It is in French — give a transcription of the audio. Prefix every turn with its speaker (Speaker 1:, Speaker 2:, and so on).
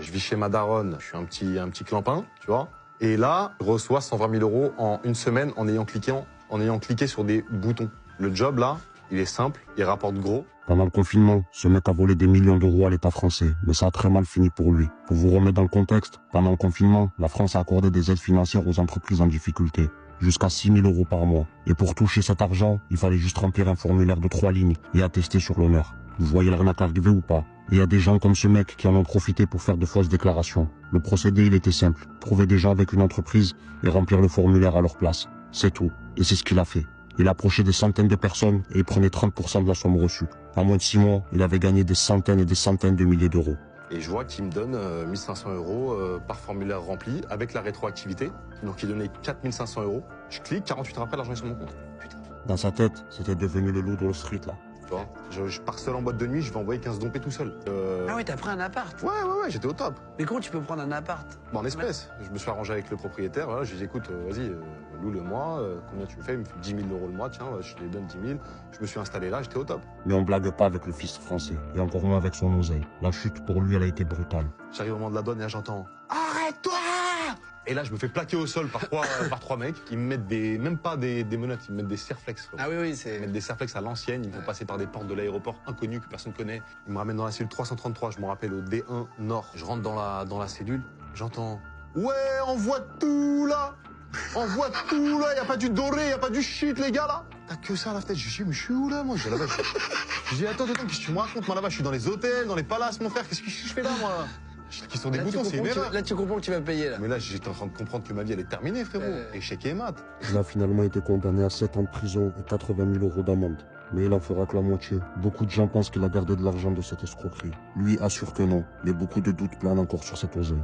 Speaker 1: Je vis chez ma daronne, je suis un petit clampin, tu vois. Et là, je reçois 120 000 euros en une semaine en ayant cliqué sur des boutons. Le job, là, il est simple, il rapporte gros.
Speaker 2: Pendant le confinement, ce mec a volé des millions d'euros à l'État français, mais ça a très mal fini pour lui. Pour vous remettre dans le contexte, pendant le confinement, la France a accordé des aides financières aux entreprises en difficulté, jusqu'à 6 000 euros par mois. Et pour toucher cet argent, il fallait juste remplir un formulaire de 3 lignes et attester sur l'honneur. Vous voyez l'arnaque arriver ou pas? Et il y a des gens comme ce mec qui en ont profité pour faire de fausses déclarations. Le procédé, il était simple. Trouver des gens avec une entreprise et remplir le formulaire à leur place. C'est tout. Et c'est ce qu'il a fait. Il approchait des centaines de personnes et il prenait 30% de la somme reçue. En moins de 6 mois, il avait gagné des centaines et des centaines de milliers d'euros.
Speaker 1: Et je vois qu'il me donne 1500 euros par formulaire rempli avec la rétroactivité. Donc il donnait 4500 euros. Je clique, 48 heures après, l'argent est sur mon compte. Putain.
Speaker 2: Dans sa tête, c'était devenu le loup de Wall Street, là.
Speaker 1: Tu vois, je pars seul en boîte de nuit, je vais envoyer 15 dompés tout seul.
Speaker 3: Ah oui, t'as pris un appart.
Speaker 1: Ouais, j'étais au top.
Speaker 3: Mais comment tu peux prendre un appart?
Speaker 1: En espèces. Je me suis arrangé avec le propriétaire. Voilà, je lui ai dit, écoute, vas-y, loue-le-moi. Combien tu me fais? Il me fait 10 000 euros le mois. Tiens, je te les donne 10 000. Je me suis installé là, j'étais au top.
Speaker 2: Mais on blague pas avec le fils français, et encore moins avec son oseille. La chute pour lui, elle a été brutale.
Speaker 1: J'arrive au moment de la douane et là j'entends « Arrête-toi !» Et là je me fais plaquer au sol par trois mecs. Ils me mettent même pas des menottes, ils me mettent des serflex.
Speaker 3: Ah oui, c'est...
Speaker 1: Ils me mettent des serflex à l'ancienne, ils vont passer par des portes de l'aéroport inconnues que personne connaît. Ils me ramènent dans la cellule 333, je me rappelle au D1 Nord. Je rentre dans la cellule, j'entends « Ouais, envoie tout là ! Envoie tout là, y a pas du doré, y a pas du shit les gars là !» T'as que ça à la tête, je dis « Mais je suis où là moi ?» Je dis là-bas, je dis « Attends, qu'est-ce que tu me racontes moi là-bas? Je suis dans les hôtels, dans les palaces mon frère, qu'est-ce que je fais là moi ?» Qui sont des boutons, c'est une erreur.
Speaker 3: Là, tu comprends que tu vas payer, là.
Speaker 1: Mais là, j'étais en train de comprendre que ma vie, elle est terminée, frérot. Échec et mat.
Speaker 2: Il a finalement été condamné à 7 ans de prison et 80 000 euros d'amende. Mais il en fera que la moitié. Beaucoup de gens pensent qu'il a gardé de l'argent de cette escroquerie. Lui assure que non, mais beaucoup de doutes planent encore sur cette oseille.